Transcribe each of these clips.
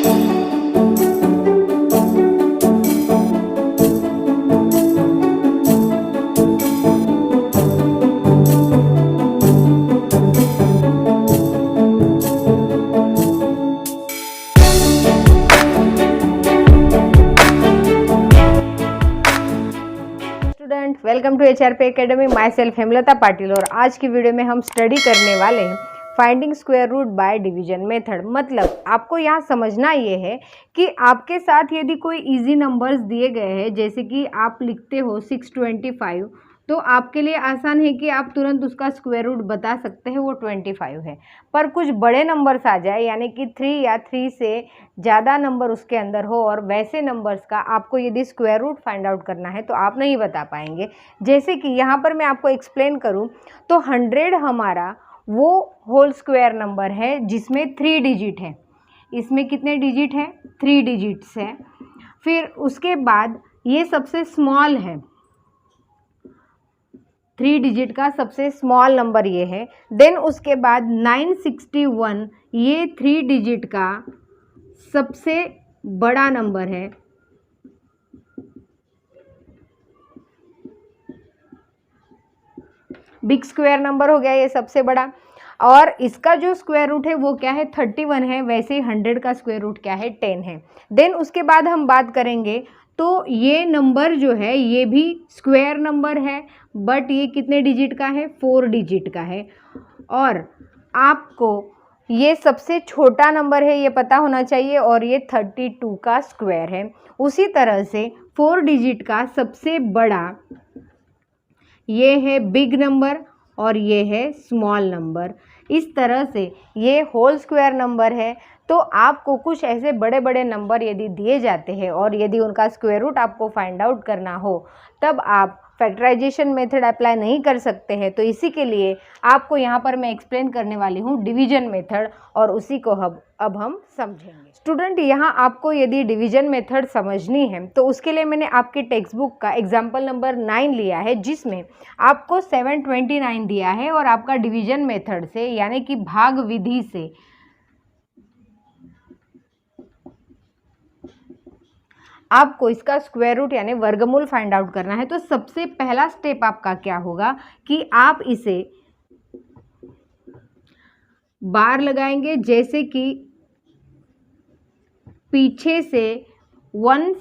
Welcome to HRP academy. Myself Hemlata Patil और आज की वीडियो में हम स्टडी करने वाले हैं finding square root by division method. मतलब आपको यहाँ समझना ये है कि आपके साथ यदि कोई इजी नंबर्स दिए गए हैं, जैसे कि आप लिखते हो 625, तो आपके लिए आसान है कि आप तुरंत उसका स्क्वायर रूट बता सकते हैं, वो 25 है। पर कुछ बड़े नंबर्स आ जाए, यानी कि 3 या 3 से ज़्यादा नंबर उसके अंदर हो और वैसे नंबर्स का आपको यदि स्क्वायर रूट फाइंड आउट करना है तो आप नहीं बता पाएंगे। जैसे कि यहाँ पर मैं आपको एक्सप्लेन करूँ तो 100 हमारा वो होल स्क्वायर नंबर है जिसमें 3 डिजिट है। इसमें कितने डिजिट हैं? 3 डिजिट्स है। फिर उसके बाद ये सबसे स्मॉल है, 3 डिजिट का सबसे स्मॉल नंबर ये है। देन उसके बाद 961 ये 3 डिजिट का सबसे बड़ा नंबर है। बिग स्क्वायर नंबर हो गया ये सबसे बड़ा। और इसका जो स्क्वायर रूट है वो क्या है? 31 है। वैसे ही 100 का स्क्वायर रूट क्या है? 10 है। देन उसके बाद हम बात करेंगे तो ये नंबर जो है ये भी स्क्वायर नंबर है, बट ये कितने डिजिट का है? 4 डिजिट का है। और आपको ये सबसे छोटा नंबर है ये पता होना चाहिए, और ये 32 का स्क्वायर है। उसी तरह से 4 डिजिट का सबसे बड़ा ये है बिग नंबर और ये है स्मॉल नंबर। इस तरह से ये होल स्क्वायर नंबर है। तो आपको कुछ ऐसे बड़े बड़े नंबर यदि दिए जाते हैं और यदि उनका स्क्वायर रूट आपको फाइंड आउट करना हो, तब आप फैक्टराइजेशन मेथड अप्लाई नहीं कर सकते हैं। तो इसी के लिए आपको यहाँ पर मैं एक्सप्लेन करने वाली हूँ डिवीजन मेथड, और उसी को अब हम समझेंगे। स्टूडेंट, यहाँ आपको यदि डिवीजन मेथड समझनी है तो उसके लिए मैंने आपके टेक्स्ट बुक का एग्जाम्पल नंबर 9 लिया है, जिसमें आपको 729 दिया है और आपका डिवीजन मेथड से यानी कि भाग विधि से आपको इसका स्क्वायर रूट यानी वर्गमूल फाइंड आउट करना है। तो सबसे पहला स्टेप आपका क्या होगा कि आप इसे बार लगाएंगे, जैसे कि पीछे से 1s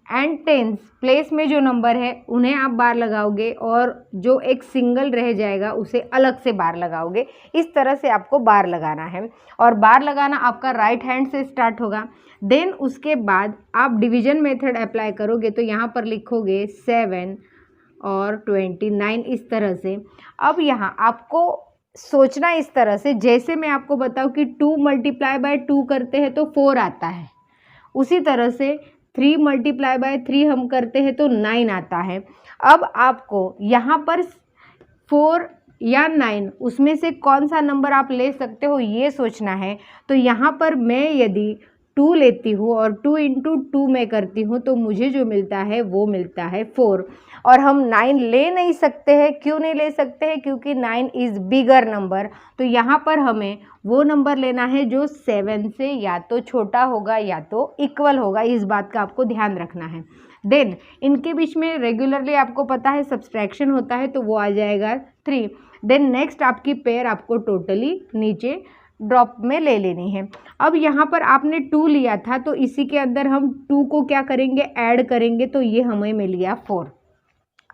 एंड 10s प्लेस में जो नंबर है उन्हें आप बार लगाओगे और जो एक सिंगल रह जाएगा उसे अलग से बार लगाओगे। इस तरह से आपको बार लगाना है, और बार लगाना आपका राइट हैंड से स्टार्ट होगा। देन उसके बाद आप डिवीजन मेथड अप्लाई करोगे, तो यहाँ पर लिखोगे 7 और 29 इस तरह से। अब यहाँ आपको सोचना इस तरह से, जैसे मैं आपको बताऊँ कि 2 मल्टीप्लाई बाय 2 करते हैं तो 4 आता है, उसी तरह से 3 मल्टीप्लाई बाय 3 हम करते हैं तो 9 आता है। अब आपको यहाँ पर 4 या 9 उसमें से कौन सा नंबर आप ले सकते हो ये सोचना है। तो यहाँ पर मैं यदि 2 लेती हूँ और 2 इंटू 2 में करती हूँ तो मुझे जो मिलता है वो मिलता है 4। और हम 9 ले नहीं सकते हैं। क्यों नहीं ले सकते हैं? क्योंकि 9 इज़ बिगर नंबर। तो यहाँ पर हमें वो नंबर लेना है जो 7 से या तो छोटा होगा या तो इक्वल होगा। इस बात का आपको ध्यान रखना है। देन इनके बीच में रेगुलरली आपको पता है सब्सट्रैक्शन होता है, तो वो आ जाएगा 3। देन नेक्स्ट आपकी पेयर आपको टोटली नीचे ड्रॉप में ले लेनी है। अब यहाँ पर आपने 2 लिया था तो इसी के अंदर हम 2 को क्या करेंगे? ऐड करेंगे, तो ये हमें मिल गया 4।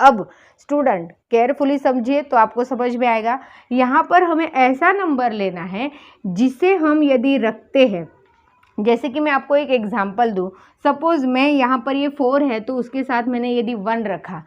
अब स्टूडेंट केयरफुली समझिए तो आपको समझ में आएगा। यहाँ पर हमें ऐसा नंबर लेना है जिसे हम यदि रखते हैं, जैसे कि मैं आपको एक एग्जांपल दूँ। सपोज़ मैं यहाँ पर ये 4 है तो उसके साथ मैंने यदि 1 रखा,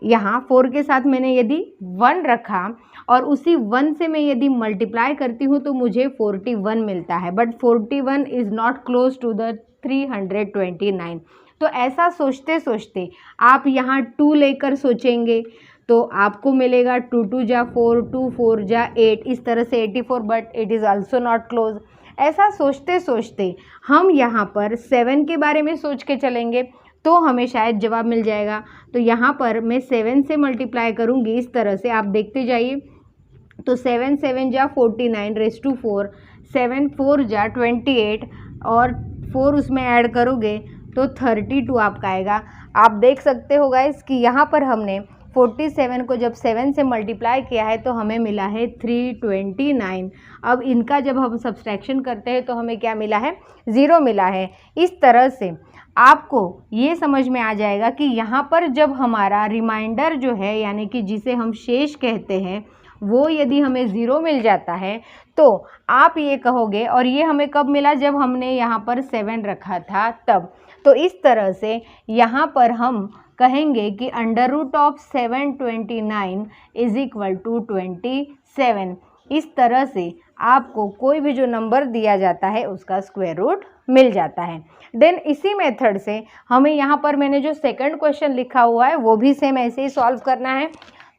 यहाँ 4 के साथ मैंने यदि 1 रखा और उसी 1 से मैं यदि मल्टीप्लाई करती हूँ तो मुझे 41 मिलता है। But 41 is not close to the 329। तो ऐसा सोचते सोचते आप यहाँ 2 लेकर सोचेंगे तो आपको मिलेगा 2 2 जा 4, 2 4 जा 8, इस तरह से 84, but it is also not close. ऐसा सोचते सोचते हम यहाँ पर 7 के बारे में सोच के चलेंगे तो हमें शायद जवाब मिल जाएगा। तो यहाँ पर मैं 7 से मल्टीप्लाई करूँगी, इस तरह से आप देखते जाइए। तो 7 7 जा 49 रेज़ टू 4, 7 4 जा 28 और 4 उसमें ऐड करोगे तो 32 आपका आएगा। आप देख सकते हो गाइस कि यहाँ पर हमने 47 को जब 7 से मल्टीप्लाई किया है तो हमें मिला है 329। अब इनका जब हम सब्सट्रैक्शन करते हैं तो हमें क्या मिला है, 0 मिला है। इस तरह से आपको ये समझ में आ जाएगा कि यहाँ पर जब हमारा रिमाइंडर जो है यानी कि जिसे हम शेष कहते हैं वो यदि हमें 0 मिल जाता है तो आप ये कहोगे, और ये हमें कब मिला, जब हमने यहाँ पर 7 रखा था तब। तो इस तरह से यहाँ पर हम कहेंगे कि √729 इज इक्वल टू 27। इस तरह से आपको कोई भी जो नंबर दिया जाता है उसका स्क्वायर रूट मिल जाता है। देन इसी मेथड से हमें यहाँ पर मैंने जो सेकंड क्वेश्चन लिखा हुआ है वो भी सेम ऐसे ही सॉल्व करना है,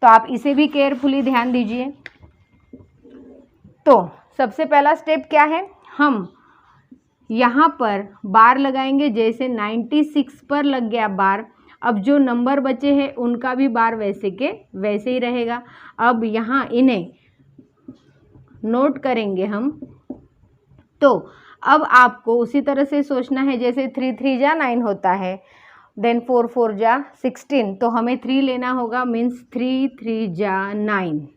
तो आप इसे भी केयरफुली ध्यान दीजिए। तो सबसे पहला स्टेप क्या है, हम यहाँ पर बार लगाएंगे। जैसे 96 पर लग गया बार, अब जो नंबर बचे हैं उनका भी बार वैसे के वैसे ही रहेगा। अब यहाँ इन्हें नोट करेंगे हम। तो अब आपको उसी तरह से सोचना है, जैसे 3 3 जा 9 होता है, देन 4 4 जा 16, तो हमें 3 लेना होगा, मीन्स 3 3 जा 9।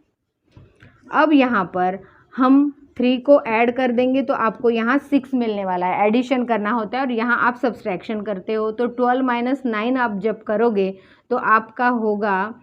अब यहाँ पर हम 3 को ऐड कर देंगे तो आपको यहाँ 6 मिलने वाला है। एडिशन करना होता है और यहाँ आप सब्सट्रैक्शन करते हो, तो 12 - 9 आप जब करोगे तो आपका होगा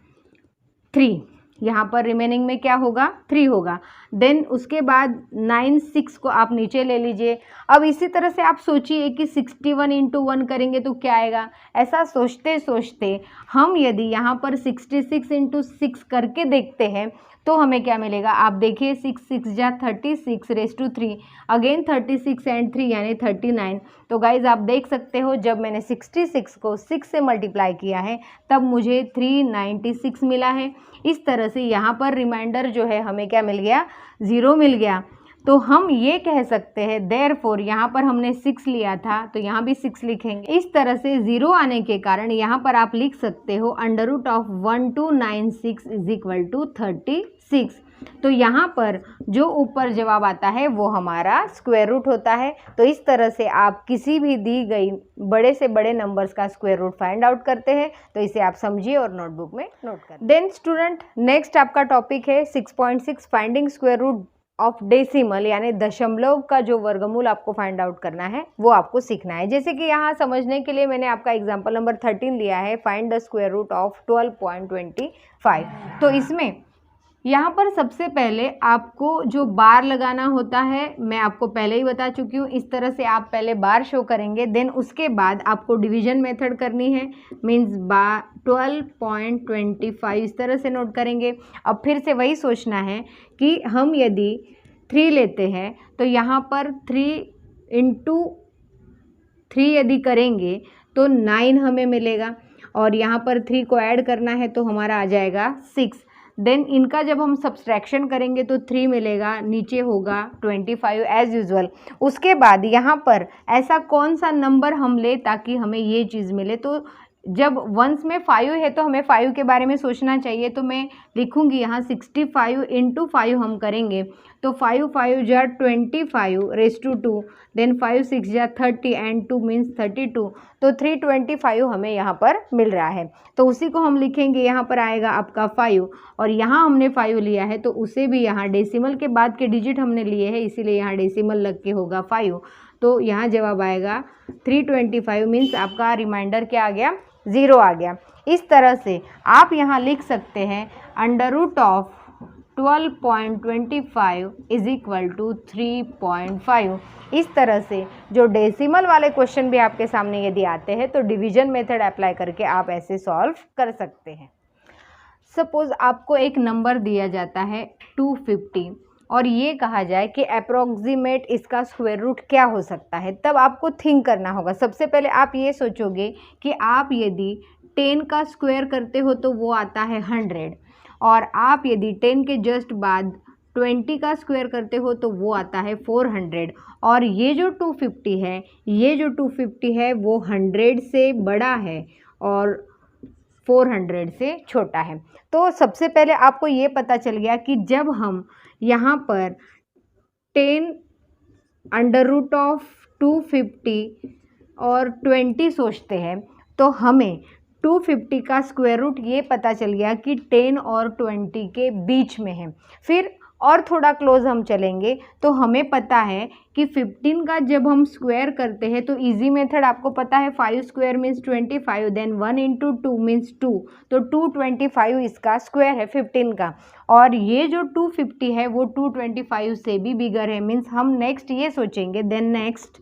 3। यहाँ पर रिमेनिंग में क्या होगा, 3 होगा। देन उसके बाद 9 6 को आप नीचे ले लीजिए। अब इसी तरह से आप सोचिए कि 61 × 1 करेंगे तो क्या आएगा। ऐसा सोचते सोचते हम यदि यहाँ पर 66 × 6 करके देखते हैं तो हमें क्या मिलेगा, आप देखिए 6 6 जा 36 रेज़ टू 3, अगेन 36 एंड 3 यानी 39। तो गाइज आप देख सकते हो जब मैंने 66 को 6 से मल्टीप्लाई किया है तब मुझे 396 मिला है। इस तरह से यहाँ पर रिमाइंडर जो है हमें क्या मिल गया, 0 मिल गया। तो हम ये कह सकते हैं देयरफॉर, यहाँ पर हमने 6 लिया था तो यहाँ भी 6 लिखेंगे। इस तरह से 0 आने के कारण यहाँ पर आप लिख सकते हो √1296 इज इक्वल टू 36। तो यहाँ पर जो ऊपर जवाब आता है वो हमारा स्क्वायर रूट होता है। तो इस तरह से आप किसी भी दी गई बड़े से बड़े नंबर्स का स्क्वायर रूट फाइंड आउट करते हैं। तो इसे आप समझिए और नोटबुक में नोट करें। देन स्टूडेंट, नेक्स्ट आपका टॉपिक है 6.6 finding square root of decimal, यानी दशमलव का जो वर्गमूल आपको फाइंड आउट करना है वो आपको सीखना है। जैसे कि यहाँ समझने के लिए मैंने आपका एग्जाम्पल नंबर 13 लिया है, find the square root of 12.25। तो इसमें यहाँ पर सबसे पहले आपको जो बार लगाना होता है मैं आपको पहले ही बता चुकी हूँ। इस तरह से आप पहले बार शो करेंगे, देन उसके बाद आपको डिवीजन मेथड करनी है, मीन्स 12.25 इस तरह से नोट करेंगे। अब फिर से वही सोचना है कि हम यदि 3 लेते हैं तो यहाँ पर 3 × 3 यदि करेंगे तो 9 हमें मिलेगा, और यहाँ पर 3 को ऐड करना है तो हमारा आ जाएगा 6। देन इनका जब हम सब्सट्रैक्शन करेंगे तो 3 मिलेगा, नीचे होगा 25 एज यूजुअल। उसके बाद यहाँ पर ऐसा कौन सा नंबर हम ले ताकि हमें ये चीज़ मिले, तो जब वंस में 5 है तो हमें 5 के बारे में सोचना चाहिए। तो मैं लिखूँगी यहाँ 65 × 5 हम करेंगे तो 5 5 जा 25 रेज़ टू 2, देन 5 6 जा 30 एंड 2 मीन्स 32। तो 325 हमें यहाँ पर मिल रहा है, तो उसी को हम लिखेंगे। यहाँ पर आएगा आपका 5, और यहाँ हमने 5 लिया है तो उसे भी यहाँ डेसिमल के बाद के डिजिट हमने लिए हैं, इसीलिए यहाँ डेसिमल लग के होगा 5। तो यहाँ जवाब आएगा 325, मीन्स आपका रिमाइंडर क्या आ गया, 0 आ गया। इस तरह से आप यहाँ लिख सकते हैं √12.25 इज इक्वल टू 3.5। इस तरह से जो डेसिमल वाले क्वेश्चन भी आपके सामने यदि आते हैं तो डिवीजन मेथड अप्लाई करके आप ऐसे सॉल्व कर सकते हैं। सपोज आपको एक नंबर दिया जाता है 250 और ये कहा जाए कि अप्रॉक्सीमेट इसका स्क्वायर रूट क्या हो सकता है, तब आपको थिंक करना होगा। सबसे पहले आप ये सोचोगे कि आप यदि 10 का स्क्वायर करते हो तो वो आता है 100, और आप यदि 10 के जस्ट बाद 20 का स्क्वायर करते हो तो वो आता है 400, और ये जो 250 है वो 100 से बड़ा है और 400 से छोटा है। तो सबसे पहले आपको ये पता चल गया कि जब हम यहाँ पर 10 √10 250 और 20 सोचते हैं तो हमें 250 का स्क्वायर रूट ये पता चल गया कि 10 और 20 के बीच में है। फिर और थोड़ा क्लोज हम चलेंगे तो हमें पता है कि 15 का जब हम स्क्वायर करते हैं तो इजी मेथड आपको पता है, 5 square means 25, then 1 into 2 means 2, तो 225 इसका स्क्वायर है 15 का। और ये जो 250 है वो 225 से भी बिगर है, मीन्स हम नेक्स्ट ये सोचेंगे। देन नेक्स्ट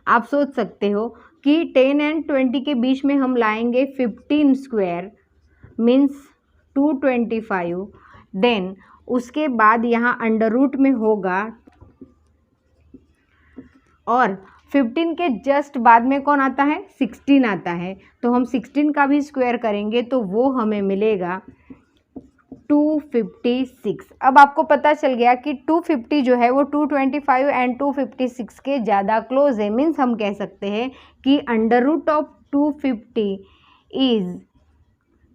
आप सोच सकते हो कि 10 एंड 20 के बीच में हम लाएंगे 15 स्क्वायर मीन्स 225, देन उसके बाद यहाँ अंडर रूट में होगा और 15 के जस्ट बाद में कौन आता है, 16 आता है, तो हम 16 का भी स्क्वायर करेंगे तो वो हमें मिलेगा 256। अब आपको पता चल गया कि 250 जो है वो 225 एंड 256 के ज़्यादा क्लोज है, मीन्स हम कह सकते हैं कि under root of 250 is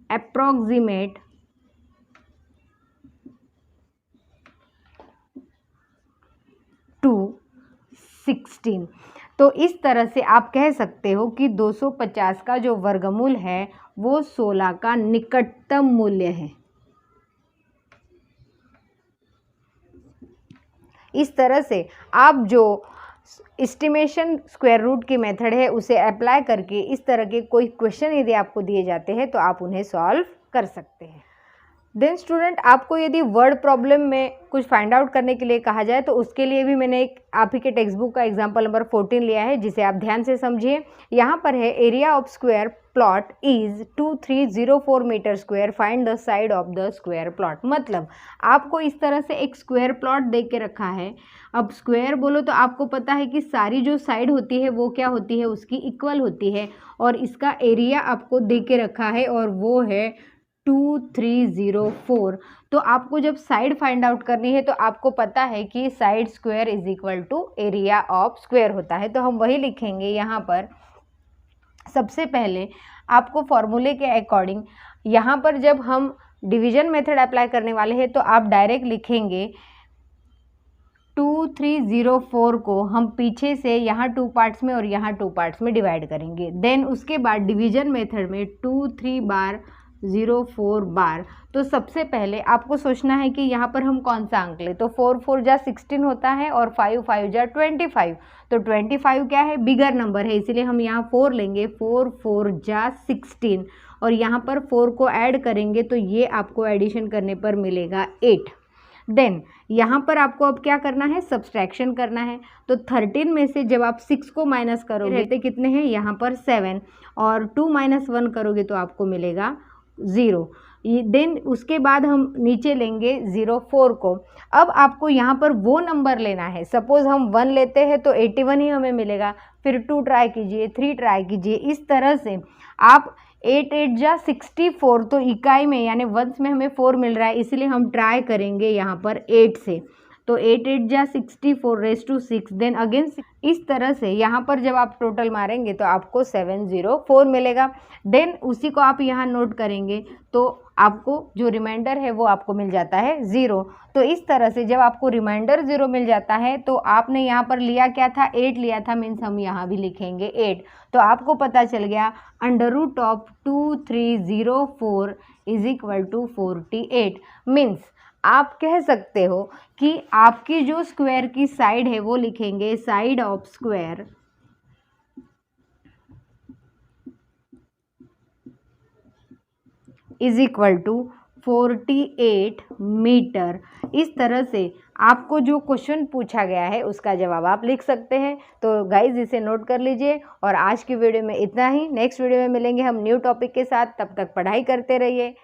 approximate 216। तो इस तरह से आप कह सकते हो कि 250 का जो वर्गमूल है वो 16 का निकटतम मूल्य है। इस तरह से आप जो एस्टिमेशन स्क्वायर रूट की मेथड है उसे अप्लाई करके इस तरह के कोई क्वेश्चन यदि आपको दिए जाते हैं तो आप उन्हें सॉल्व कर सकते हैं। देन स्टूडेंट, आपको यदि वर्ड प्रॉब्लम में कुछ फाइंड आउट करने के लिए कहा जाए तो उसके लिए भी मैंने एक आप ही के टेक्स्ट बुक का एग्जाम्पल नंबर 14 लिया है, जिसे आप ध्यान से समझिए। यहाँ पर है area of square plot is 2304 metre square, find the side of the square plot. मतलब आपको इस तरह से एक स्क्वायर प्लॉट दे के रखा है। अब स्क्वायर बोलो तो आपको पता है कि सारी जो साइड होती है वो क्या होती है, उसकी इक्वल होती है, और इसका एरिया आपको दे के रखा है और वो है 2304। तो आपको जब साइड फाइंड आउट करनी है तो आपको पता है कि side square is equal to area of square होता है, तो हम वही लिखेंगे यहाँ पर। सबसे पहले आपको फॉर्मूले के अकॉर्डिंग यहाँ पर जब हम डिवीजन मेथड अप्लाई करने वाले हैं तो आप डायरेक्ट लिखेंगे 2304 को हम पीछे से यहाँ 2 पार्ट्स में और यहाँ 2 पार्ट्स में डिवाइड करेंगे। देन उसके बाद डिवीजन मेथड में 23 बार 04 बार। तो सबसे पहले आपको सोचना है कि यहाँ पर हम कौन सा अंक लें, तो 4 4 जा 16 होता है और 5 5 जा 25। तो 25 क्या है, बिगर नंबर है, इसीलिए हम यहाँ 4 लेंगे। 4 4 जा 16 और यहाँ पर 4 को ऐड करेंगे तो ये आपको एडिशन करने पर मिलेगा 8। देन यहाँ पर आपको अब क्या करना है, सब्सट्रैक्शन करना है। तो 13 में से जब आप 6 को माइनस करोगे तो कितने हैं, यहाँ पर 7, और 2 - 1 करोगे तो आपको मिलेगा 0। देन उसके बाद हम नीचे लेंगे 04 को। अब आपको यहाँ पर वो नंबर लेना है, सपोज हम 1 लेते हैं तो 81 ही हमें मिलेगा, फिर 2 ट्राई कीजिए, 3 ट्राई कीजिए, इस तरह से आप 8 8 जा 64, तो इकाई में यानी वंस में हमें 4 मिल रहा है, इसलिए हम ट्राई करेंगे यहाँ पर 8 से। तो 8 8 जा 64 रेस टू 6, देन अगेन इस तरह से यहाँ पर जब आप टोटल मारेंगे तो आपको 704 मिलेगा। देन उसी को आप यहाँ नोट करेंगे तो आपको जो रिमाइंडर है वो आपको मिल जाता है 0। तो इस तरह से जब आपको रिमाइंडर 0 मिल जाता है तो आपने यहाँ पर लिया क्या था, 8 लिया था, मीन्स हम यहाँ भी लिखेंगे 8। तो आपको पता चल गया under root of 2304 is equal to 48। Means आप कह सकते हो कि आपकी जो स्क्वायर की साइड है वो लिखेंगे side of square is equal to 48 metre. इस तरह से आपको जो क्वेश्चन पूछा गया है उसका जवाब आप लिख सकते हैं। तो गाइज इसे नोट कर लीजिए। और आज की वीडियो में इतना ही। नेक्स्ट वीडियो में मिलेंगे हम न्यू टॉपिक के साथ, तब तक पढ़ाई करते रहिए।